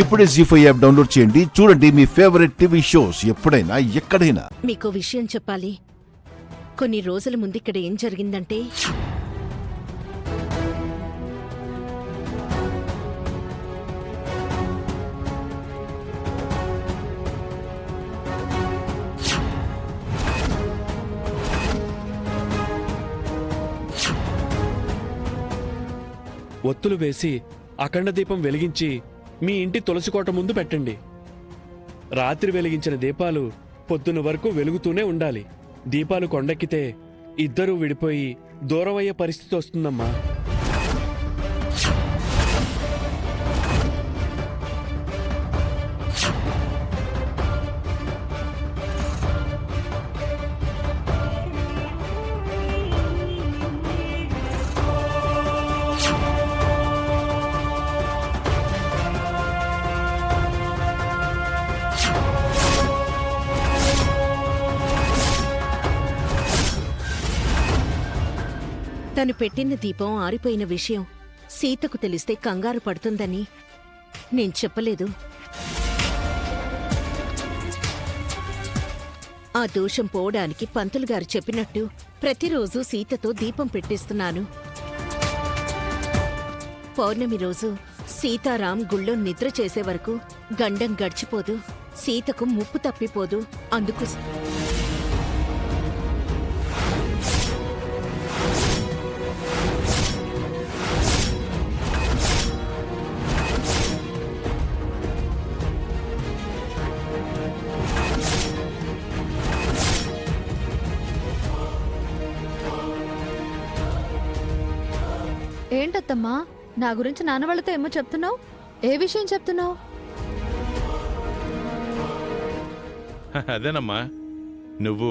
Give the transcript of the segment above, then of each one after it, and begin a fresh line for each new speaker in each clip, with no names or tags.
ఇప్పుడే జీ5 app download చేయండి. చూడండి మీ ఫేవరెట్ టీవీ షోస్ ఎప్పుడైనా ఎక్కడైనా.
మీకు విషయం చెప్పాలి. కొన్ని రోజుల ముందు ఇక్కడ ఏం జరిగిందంటే,
ఒత్తులు వేసి అఖండ దీపం వెలిగించి మీ ఇంటి తులసికోట ముందు పెట్టండి. రాత్రి వెలిగించిన దీపాలు పొద్దున వరకు వెలుగుతూనే ఉండాలి. దీపాలు కొండెక్కితే ఇద్దరూ విడిపోయి దూరమయ్యే పరిస్థితి వస్తుందమ్మా.
తను పెట్టిన దీపం ఆరిపోయిన విషయం సీతకు తెలిస్తే కంగారు పడుతుందని నేను చెప్పలేదు. ఆ దోషం పోవడానికి పంతులుగారు చెప్పినట్టు ప్రతిరోజు సీతతో దీపం పెట్టిస్తున్నాను. పౌర్ణమి రోజు సీతారాం గుళ్ళో నిద్ర చేసే వరకు గండం గడిచిపోదు, సీతకు ముప్పు తప్పిపోదు. అందుకు
ఏంటత్తమ్మా, నా గురించి నాన్నవాళ్ళతో ఏమో చెప్తున్నావు? ఏ విషయం చెప్తున్నావు?
అదేనమ్మా, నువ్వు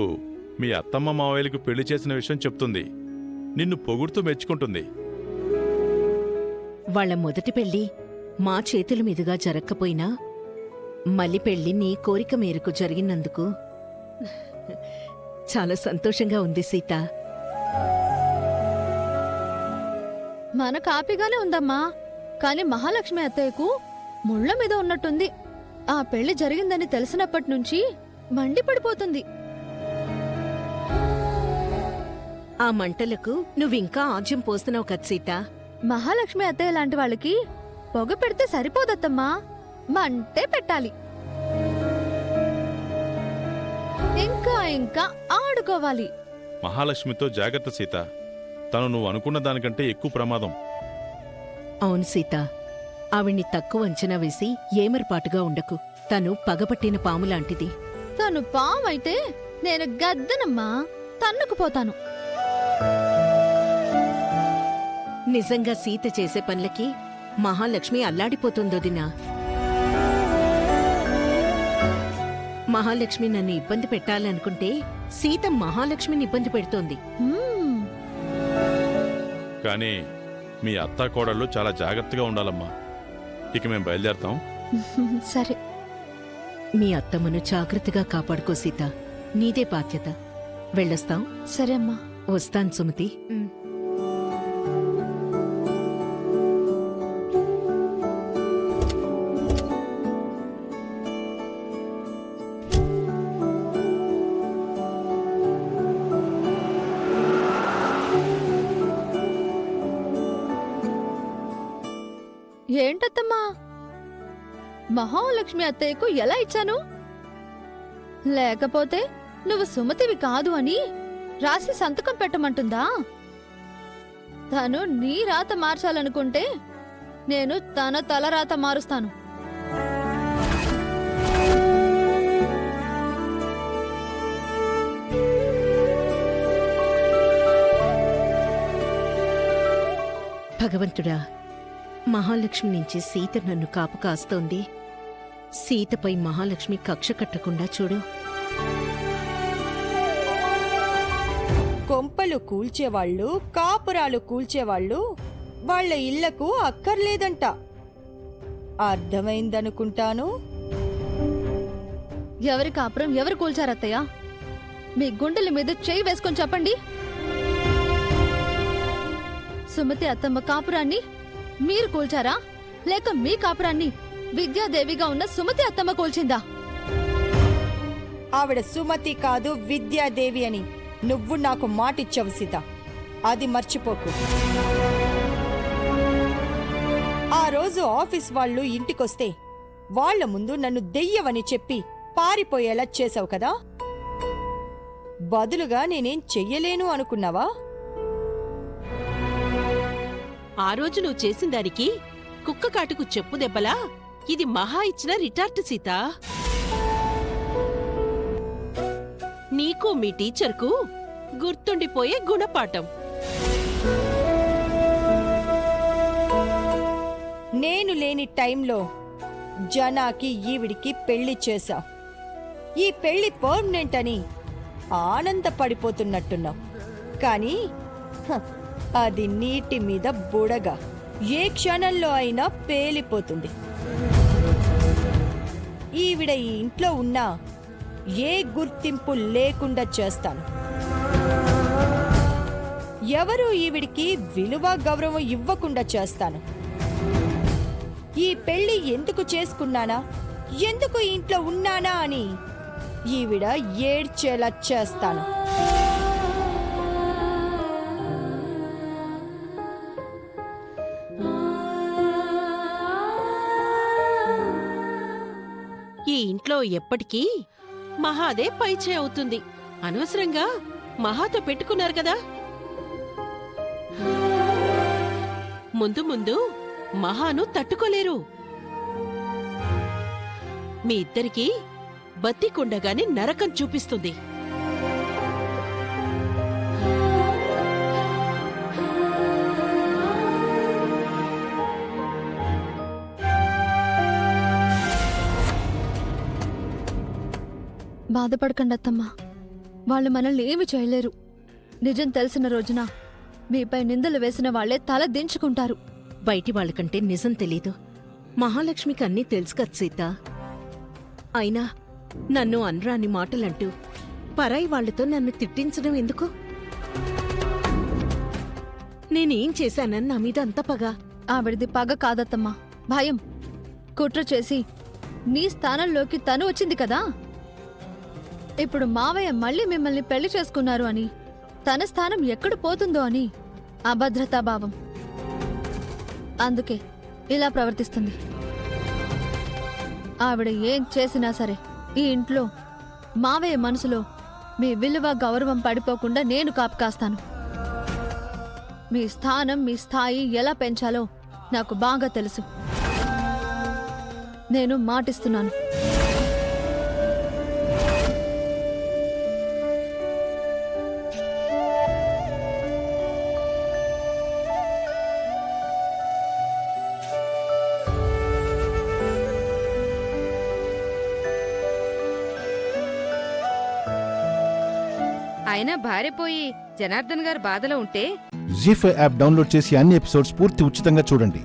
మీ అత్తమ్మ మావయ్యలకు పెళ్లి చేసిన విషయం చెప్తుంది. నిన్ను పొగుడుతూ మెచ్చుకుంటుంది.
వాళ్ల మొదటి పెళ్లి మా చేతుల మీదుగా జరక్కపోయినా మళ్ళీ పెళ్లి నీ కోరిక మేరకు జరిగినందుకు చాలా సంతోషంగా ఉంది సీత.
మన కాపీగానే ఉందమ్మా, కాని మహాలక్ష్మి అత్తయ్యకు ముళ్ళ మీద ఉన్నట్టుంది. ఆ పెళ్లి జరిగిందని తెలిసినప్పటి నుంచి మండిపడిపోతుంది.
ఆ మంటలకు నువ్వింకా ఆజ్యం పోస్తున్నావు కదా సీత.
మహాలక్ష్మి అత్తయ్య లాంటి వాళ్ళకి పొగ పెడితే సరిపోదత్తమ్మా, మంటే పెట్టాలి. ఇంకా ఇంకా ఆడుకోవాలి.
మహాలక్ష్మితో జాగ్రత్త సీత. తను నువ్వు అనుకున్న దానికంటే ఎక్కువ ప్రమాదం.
అవును సీత, ఆవిడ్ని తక్కువ అంచనా వేసి ఏమరపాటుగా ఉండకు. తను పగపట్టిన పాములాంటిది.
తను పామైతే నేను గద్దనమ్మా, తన్నుకుపోతాను.
నిజంగా సీత చేసే పనులకి మహాలక్ష్మి అల్లాడిపోతుందోదినా. మహాలక్ష్మి నన్ను ఇబ్బంది పెట్టాలనుకుంటే సీత మహాలక్ష్మిని ఇబ్బంది పెడుతోంది.
కానీ మీ అత్తా కోడళ్ళు చాలా జాగ్రత్తగా ఉండాలమ్మా. ఇక మేము బయలుదేరతాం.
సరే.
మీ అత్తమ్మను జాగ్రత్తగా కాపాడుకో సీత, నీదే బాధ్యత. వెళ్ళొస్తాం.
సరే అమ్మా.
వస్తాను సుమతి.
ఏంటత్తమ్మా, మహాలక్ష్మి అత్తయ్యకు ఎలా ఇచ్చాను? లేకపోతే నువ్వు సుమతివి కాదు అని రాసి సంతకం పెట్టమంటుందా? తను నీ రాత మార్చాలనుకుంటే నేను తన తల రాత మారుస్తాను.
భగవంతుడా, మహాలక్ష్మి నుంచి సీత నన్ను కాపు కాస్తోంది. సీతపై మహాలక్ష్మి కక్ష కట్టకుండా చూడు.
కొంపలు కూల్చేవాళ్ళు, కాపురాలు కూల్చేవాళ్ళు వాళ్ళ ఇళ్లకు అక్కర్లేదంట. అర్థమైందనుకుంటాను.
ఎవరి కాపురం ఎవరు కూల్చారత్తయ్య? మీ గుండెల మీద చేయి వేసుకొని చెప్పండి. సుమతి అత్తమ్మ కాపురాన్ని మీరు కూల్చారా, లేక మీ కాపురాన్ని విద్యాదేవిగా ఉన్న సుమతి అత్తమ్మ కూల్చిందా?
ఆవిడ సుమతి కాదు విద్యాదేవి అని నువ్వు నాకు మాటిచ్చావు సీత. అది మర్చిపోకు. ఆ రోజు ఆఫీస్ వాళ్ళు ఇంటికొస్తే వాళ్ల ముందు నన్ను దెయ్యవని చెప్పి పారిపోయేలా చేసావు కదా. బదులుగా నేనేం చెయ్యలేను అనుకున్నావా?
ఆ రోజు నువ్వు చేసిన దానికి కుక్క కాటుకు చెప్పు దెబ్బలా ఇది మహా ఇచ్చిన రిటార్ట్ సీత. నీకు మీ టీచర్కు గుర్తుండిపోయే గుణపాఠం.
నేను లేని టైంలో జనాకి ఈవిడికి పెళ్లి చేశావు. ఈ పెళ్లి పర్మనెంట్ అని ఆనందపడిపోతున్నట్టున్నావు. కానీ అది నీటి మీద బుడగ. ఏ క్షణంలో అయినా పేలిపోతుంది. ఈవిడ ఈ ఇంట్లో ఉన్నా ఏ గుర్తింపు లేకుండా చేస్తాను. ఎవరూ ఈవిడికి విలువ గౌరవం ఇవ్వకుండా చేస్తాను. ఈ పెళ్లి ఎందుకు చేసుకున్నానా, ఎందుకు ఇంట్లో ఉన్నానా అని ఈవిడ ఏడ్చేలా చేస్తాను.
ఈ ఇంట్లో ఎప్పటికీ మహాదే పైచే అవుతుంది. అనవసరంగా మహాతో పెట్టుకున్నారు కదా. ముందు ముందు మహాను తట్టుకోలేరు. మీ ఇద్దరికీ బత్తికుండగానే నరకం చూపిస్తుంది.
బాధపడకండి అత్తమ్మా, వాళ్ళు మనల్ని ఏమి చేయలేరు. నిజం తెలిసిన రోజున మీపై నిందలు వేసిన వాళ్లే తల దించుకుంటారు.
బయటి వాళ్ళకంటే నిజం తెలీదు. మహాలక్ష్మికి అన్నీ తెలుసు కదా సీత. అయినా నన్ను అనరాని మాటలంటూ పరాయి వాళ్లతో నన్ను తిట్టించడం ఎందుకు? నేనేం చేశానని నా మీద అంత పగ?
ఆవిడిది పగ కాదత్తమ్మా, భయం. కుట్ర చేసి నీ స్థానంలోకి తను వచ్చింది కదా. ఇప్పుడు మావయ్య మళ్ళీ మిమ్మల్ని పెళ్లి చేసుకున్నారు అని, తన స్థానం ఎక్కడ పోతుందో అని అభద్రతాభావం. అందుకే ఇలా ప్రవర్తిస్తుంది. ఆవిడ ఏం చేసినా సరే ఈ ఇంట్లో మావయ్య మనసులో మీ విలువ గౌరవం పడిపోకుండా నేను కాపు కాస్తాను. మీ స్థానం మీ స్థాయి ఎలా పెంచాలో నాకు బాగా తెలుసు. నేను మాటిస్తున్నాను.
అయినా భార్య పోయి జనార్దన్ గారు బాధలో ఉంటే
జీ5 యాప్ డౌన్లోడ్ చేసి అన్ని ఎపిసోడ్స్ పూర్తి ఉచితంగా చూడండి.